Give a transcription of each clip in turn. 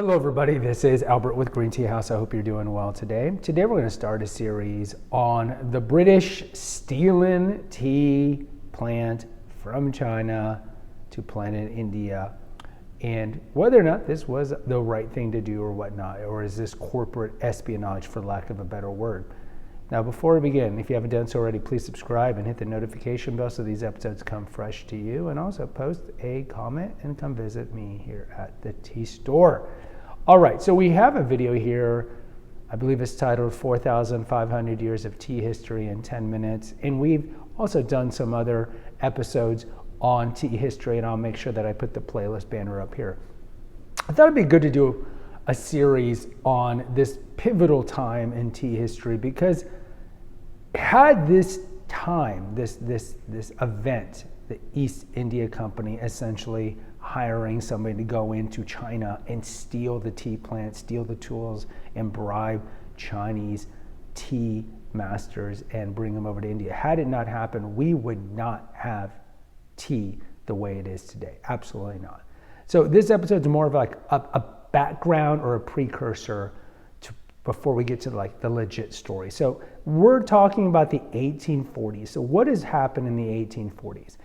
Hello everybody, this is Albert with Green Tea House. I hope you're doing well today. Today we're going to start a series on the British stealing tea plant from China to plant in India, and whether or not this was the right thing to do or whatnot, or is this corporate espionage for lack of a better word. Now before we begin, if you haven't done so already, please subscribe and hit the notification bell so these episodes come fresh to you, and also post a comment and come visit me here at the tea store. All right, so we have a video here, I believe it's titled 4,500 Years of Tea History in 10 Minutes, and we've also done some other episodes on tea history, and I'll make sure that I put the playlist banner up here. I thought it'd be good to do a series on this pivotal time in tea history, because had this time, this event, the East India Company essentially hiring somebody to go into China and steal the tea plant, steal the tools, and bribe Chinese tea masters and bring them over to India. Had it not happened, we would not have tea the way it is today. Absolutely not. So this episode is more of like a background or a precursor to before we get to like the legit story. So we're talking about the 1840s. So what has happened in the 1840s?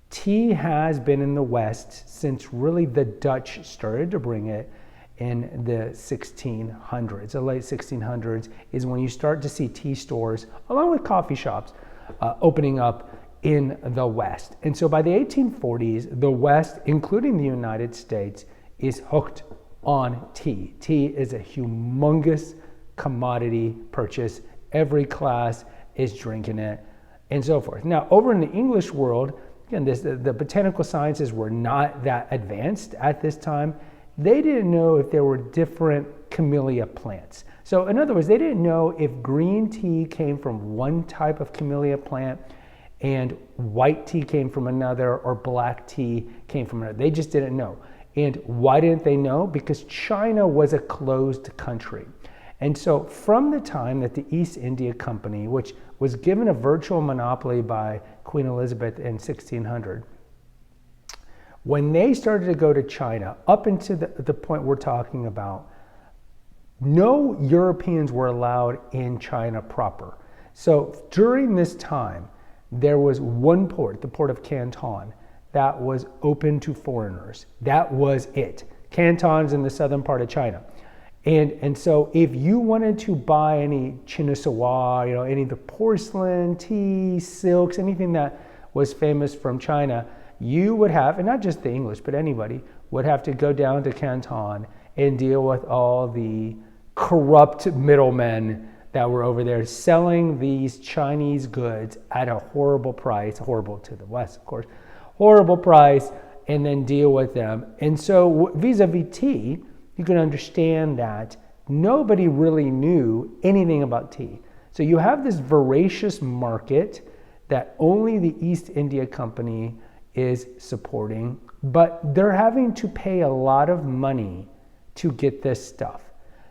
Tea has been in the West since really the Dutch started to bring it in the 1600s. The late 1600s is when you start to see tea stores, along with coffee shops, opening up in the West. And so by the 1840s, the West, including the United States, is hooked on tea. Tea is a humongous commodity purchase. Every class is drinking it, and so forth. Now, over in the English world, again, the botanical sciences were not that advanced at this time. They didn't know if there were different camellia plants. So in other words, they didn't know if green tea came from one type of camellia plant and white tea came from another, or black tea came from another. They just didn't know. And why didn't they know? Because China was a closed country. And so from the time that the East India Company, which was given a virtual monopoly by Queen Elizabeth in 1600, when they started to go to China, up into the point we're talking about, no Europeans were allowed in China proper. So during this time, there was one port, the port of Canton, that was open to foreigners. That was it. Canton's in the southern part of China. And so if you wanted to buy any chinoiserie, any of the porcelain, tea, silks, anything that was famous from China, you would have, and not just the English, but anybody, would have to go down to Canton and deal with all the corrupt middlemen that were over there selling these Chinese goods at a horrible price, horrible to the West, of course, horrible price, and then deal with them. And so vis-a-vis tea, you can understand that nobody really knew anything about tea. So you have this voracious market that only the East India Company is supporting, but they're having to pay a lot of money to get this stuff.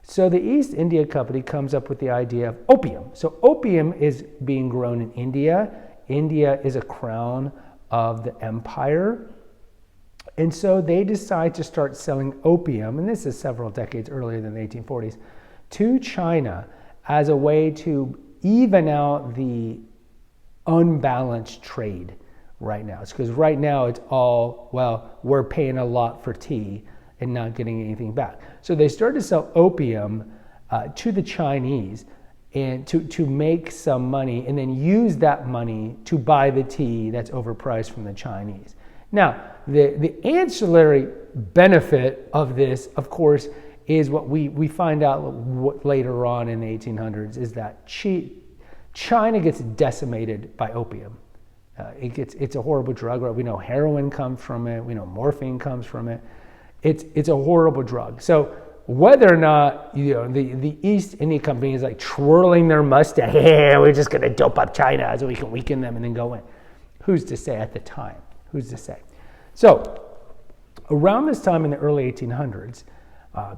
So the East India Company comes up with the idea of opium. So opium is being grown in India. India is a crown of the empire. And so they decide to start selling opium, and this is several decades earlier than the 1840s, to China as a way to even out the unbalanced trade right now. It's because right now it's all, well, we're paying a lot for tea and not getting anything back. So they started to sell opium to the Chinese and to make some money, and then use that money to buy the tea that's overpriced from the Chinese. Now, the ancillary benefit of this, of course, is what we find out later on in the 1800s, is that China gets decimated by opium. It's a horrible drug. Right? We know heroin comes from it. We know morphine comes from it. It's a horrible drug. So whether or not the East India Company is like twirling their mustache, hey, we're just going to dope up China so we can weaken them and then go in. Who's to say at the time? Who's to say? So around this time in the early 1800s,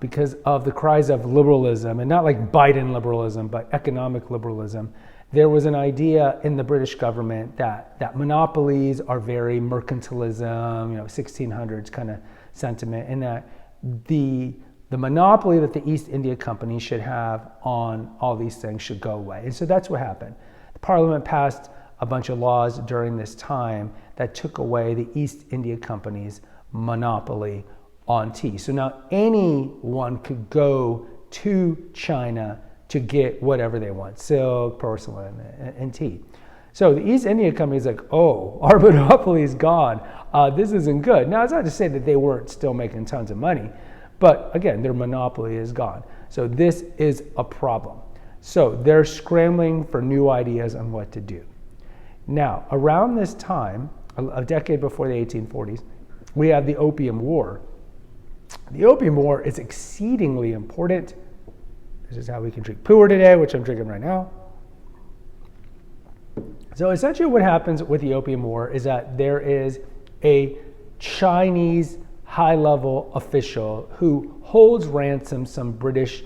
because of the cries of liberalism, and not like Biden liberalism, but economic liberalism, there was an idea in the British government that monopolies are very mercantilism, 1600s kind of sentiment, and that the the monopoly that the East India Company should have on all these things should go away. And so that's what happened. The Parliament passed a bunch of laws during this time that took away the East India Company's monopoly on tea. So now anyone could go to China to get whatever they want, silk, porcelain, and tea. So the East India Company is like, oh, our monopoly is gone. This isn't good. Now, it's not to say that they weren't still making tons of money, but again, their monopoly is gone. So this is a problem. So they're scrambling for new ideas on what to do. Now, around this time, a decade before the 1840s, we have the Opium War. The Opium War is exceedingly important. This is how we can drink pu'er today, which I'm drinking right now. So essentially what happens with the Opium War is that there is a Chinese high-level official who holds ransom some British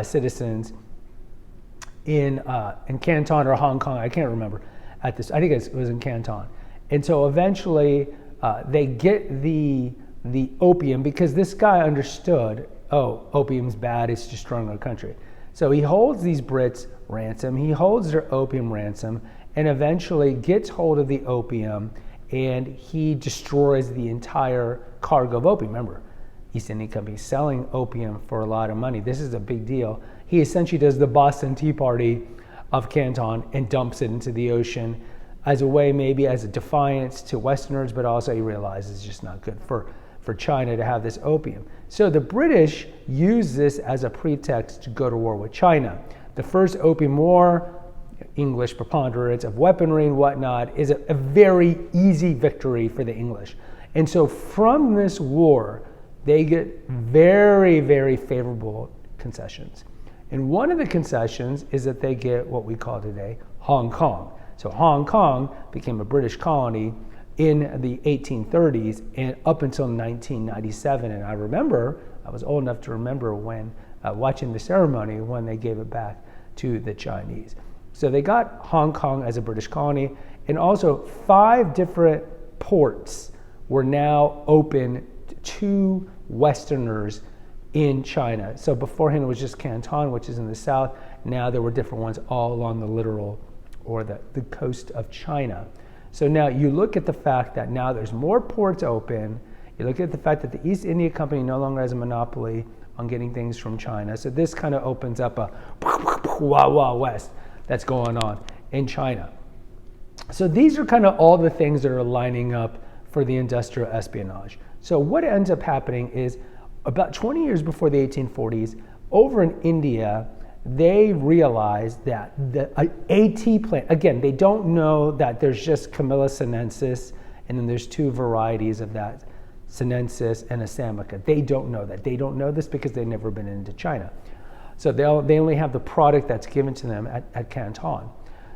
citizens in Canton or Hong Kong, I can't remember, I think it was in Canton. And so eventually they get the opium because this guy understood, oh, opium's bad, it's destroying our country. So he holds these Brits ransom, he holds their opium ransom, and eventually gets hold of the opium, and he destroys the entire cargo of opium. Remember, East India Company selling opium for a lot of money. This is a big deal. He essentially does the Boston Tea Party of Canton and dumps it into the ocean as a way, maybe as a defiance to Westerners, but also he realizes it's just not good for China to have this opium. So the British use this as a pretext to go to war with China. The first Opium War, English preponderance of weaponry and whatnot, is a very easy victory for the English. And so from this war, they get very, very favorable concessions. And one of the concessions is that they get what we call today Hong Kong. So Hong Kong became a British colony in the 1830s and up until 1997. And I remember, I was old enough to remember when watching the ceremony when they gave it back to the Chinese. So they got Hong Kong as a British colony, and also 5 different ports were now open to Westerners in China. So beforehand it was just Canton, which is in the south. Now there were different ones all along the littoral or the coast of China. So now you look at the fact that now there's more ports open. You look at the fact that the East India Company no longer has a monopoly on getting things from China. So this kind of opens up a Wild Wild West that's going on in China. So these are kind of all the things that are lining up for the industrial espionage. So what ends up happening is about 20 years before the 1840s, over in India, they realized that a tea plant, again, they don't know that there's just Camellia sinensis, and then there's 2 varieties of that, sinensis and Assamica. They don't know that. They don't know this because they've never been into China. So they only have the product that's given to them at Canton.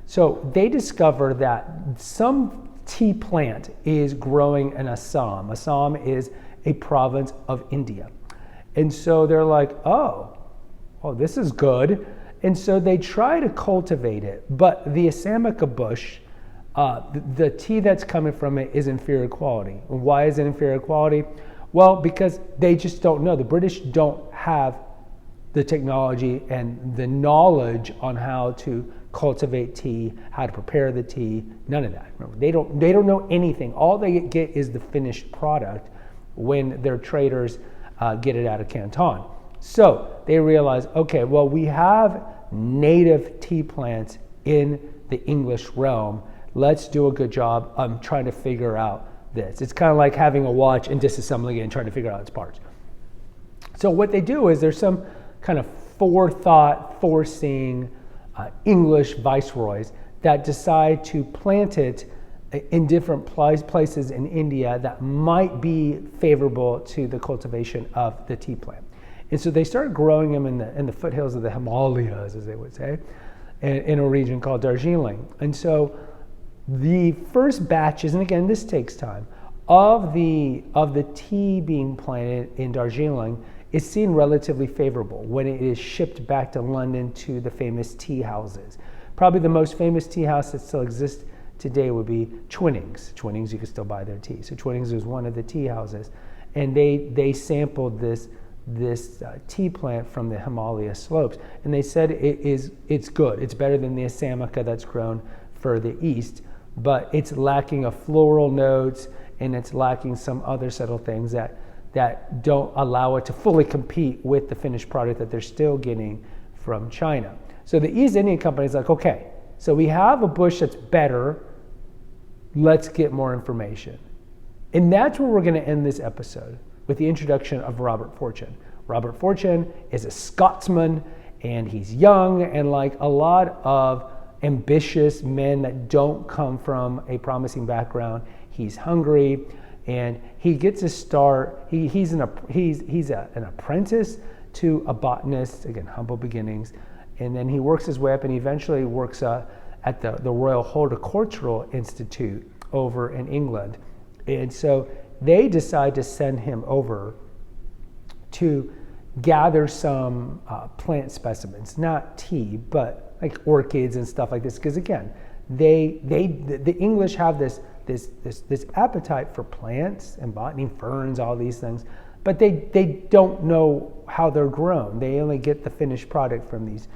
So they discover that some tea plant is growing in Assam. Assam is a province of India. And so they're like, oh, this is good. And so they try to cultivate it, but the Assamica bush, the tea that's coming from it is inferior quality. And why is it inferior quality? Well, because they just don't know. The British don't have the technology and the knowledge on how to cultivate tea, how to prepare the tea, none of that. They don't know anything. All they get is the finished product when their traders get it out of Canton. So they realize, okay, well, we have native tea plants in the English realm. Let's do a good job trying to figure out this. It's kind of like having a watch and disassembling it and trying to figure out its parts. So what they do is there's some kind of forethought, foreseeing English viceroys that decide to plant it in different places in India that might be favorable to the cultivation of the tea plant. And so they started growing them in the foothills of the Himalayas, as they would say, in a region called Darjeeling. And so the first batches, and again, this takes time, of the tea being planted in Darjeeling is seen relatively favorable when it is shipped back to London to the famous tea houses. Probably the most famous tea house that still exists today would be Twinings. Twinings, you can still buy their tea. So Twinings was one of the tea houses. And they sampled this this tea plant from the Himalaya slopes, and they said it's good. It's better than the Assamica that's grown further east, but it's lacking of floral notes, and it's lacking some other subtle things that don't allow it to fully compete with the finished product that they're still getting from China. So the East Indian Company is like, okay, so we have a bush that's better. Let's get more information. And that's where we're going to end this episode, with the introduction of Robert Fortune. Robert Fortune is a Scotsman, and he's young, and like a lot of ambitious men that don't come from a promising background, he's hungry, and he gets a start. He's an apprentice to a botanist, again, humble beginnings, and then he works his way up, and he eventually works at the Royal Horticultural Institute over in England. And so they decide to send him over to gather some plant specimens, not tea, but like orchids and stuff like this. Because again, the English have this appetite for plants and botany, ferns, all these things, but they don't know how they're grown. They only get the finished product from these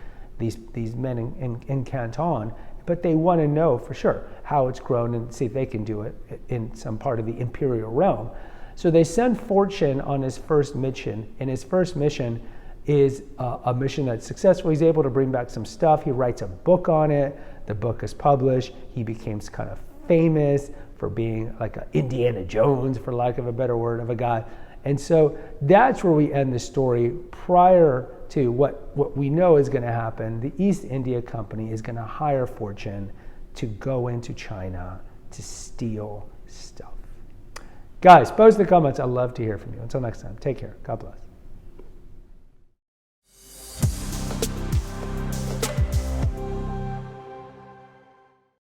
men in Canton, but they want to know for sure how it's grown and see if they can do it in some part of the imperial realm. So they send Fortune on his first mission, and his first mission is a mission that's successful. He's able to bring back some stuff. He writes a book on it. The book is published. He becomes kind of famous for being like an Indiana Jones, for lack of a better word, of a guy. And so that's where we end the story. Prior to what we know is going to happen, the East India Company is going to hire Fortune to go into China to steal stuff. Guys, post in the comments. I'd love to hear from you. Until next time, take care. God bless.